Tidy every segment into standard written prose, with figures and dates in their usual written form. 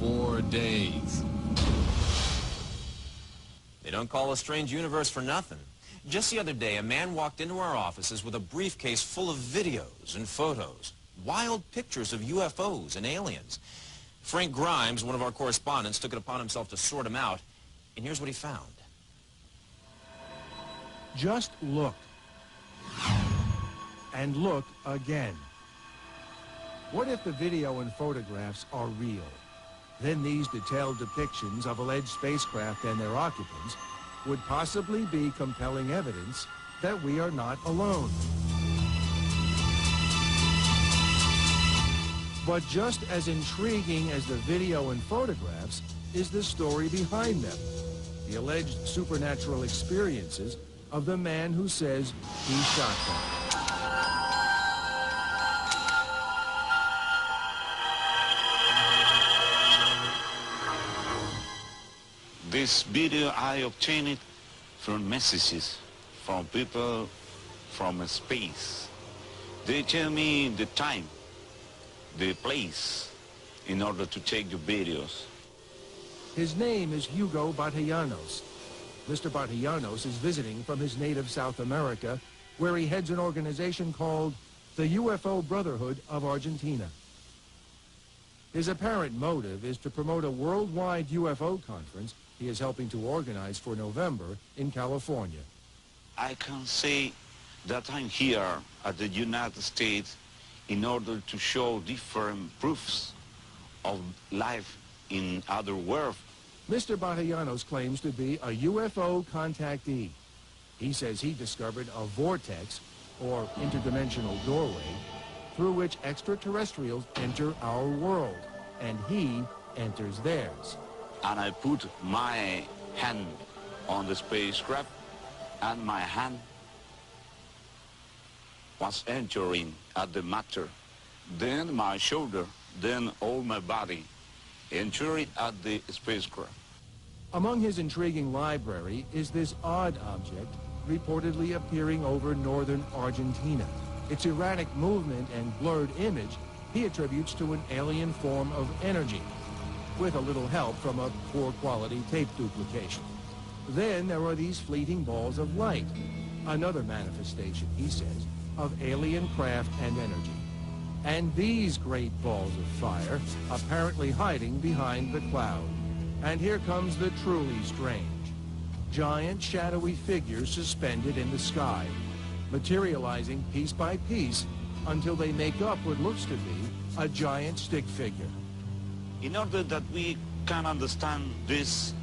4 days. They don't call a strange universe for nothing. Just the other day, a man walked into our offices with a briefcase full of videos and photos, wild pictures of UFOs and aliens. Frank Grimes, one of our correspondents, took it upon himself to sort them out, and here's what he found. Just look. And look again. What if the video and photographs are real? Then these detailed depictions of alleged spacecraft and their occupants would possibly be compelling evidence that we are not alone. But just as intriguing as the video and photographs is the story behind them, the alleged supernatural experiences of the man who says he shot them. This video I obtained from messages from people from space. They tell me the time, the place, in order to take the videos. His name is Hugo Batallanos. Mr. Batallanos is visiting from his native South America, where he heads an organization called the UFO Brotherhood of Argentina. His apparent motive is to promote a worldwide UFO conference he is helping to organize for November in California. I can say that I'm here at the United States in order to show different proofs of life in other worlds. Mr. Batallanos claims to be a UFO contactee. He says he discovered a vortex, or interdimensional doorway, through which extraterrestrials enter our world, and he enters theirs. And I put my hand on the spacecraft, and my hand was entering at the matter. Then my shoulder, then all my body, entering at the spacecraft. Among his intriguing library is this odd object reportedly appearing over northern Argentina. Its erratic movement and blurred image he attributes to an alien form of energy, with a little help from a poor quality tape duplication. Then there are these fleeting balls of light, another manifestation, he says, of alien craft and energy. And these great balls of fire apparently hiding behind the cloud. And here comes the truly strange. Giant shadowy figures suspended in the sky, materializing piece by piece until they make up what looks to be a giant stick figure. In order that we can understand this,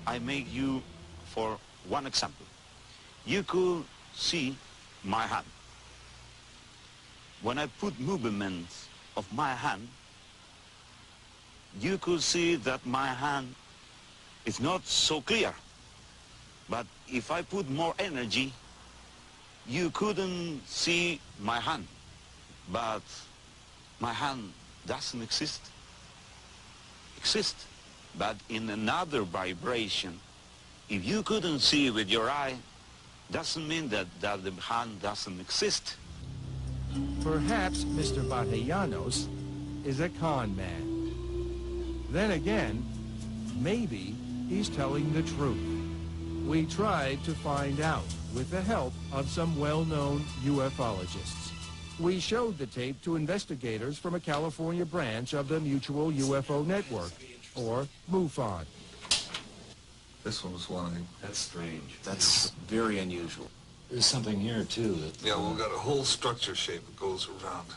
I make you for one example. You could see my hand. When I put movements of my hand, you could see that my hand is not so clear. But if I put more energy, you couldn't see my hand. But my hand doesn't exist. But in another vibration, if you couldn't see with your eye, doesn't mean that the hand doesn't exist. Perhaps Mr. Batallanos is a con man. Then again, maybe he's telling the truth. We tried to find out with the help of some well-known ufologists. We showed the tape to investigators from a California branch of the Mutual UFO Network, or MUFON. This one was one. That's strange. That's very unusual. There's something here, too. That, yeah, well, we've got a whole structure shape that goes around,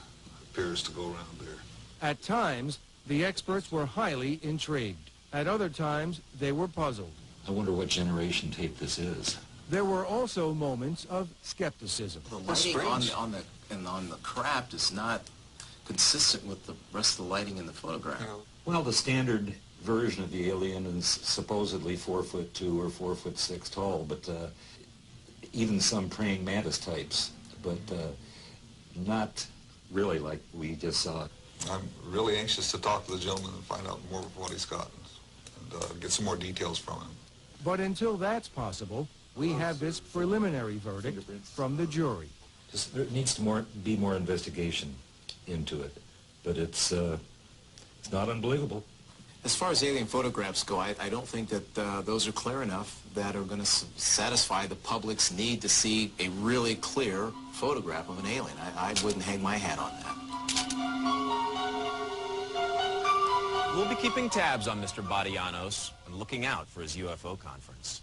appears to go around there. At times, the experts were highly intrigued. At other times, they were puzzled. I wonder what generation tape this is. There were also moments of skepticism. The lighting on the craft is not consistent with the rest of the lighting in the photograph. Yeah. Well, the standard version of the alien is supposedly 4'2" or 4'6" tall, but even some praying mantis types, but not really like we just saw. I'm really anxious to talk to the gentleman and find out more of what he's got and get some more details from him. But until that's possible, we have this preliminary verdict from the jury. There needs to be more investigation into it, but it's not unbelievable. As far as alien photographs go, I don't think that those are clear enough that are going to satisfy the public's need to see a really clear photograph of an alien. I wouldn't hang my hat on that. We'll be keeping tabs on Mr. Batallanos and looking out for his UFO conference.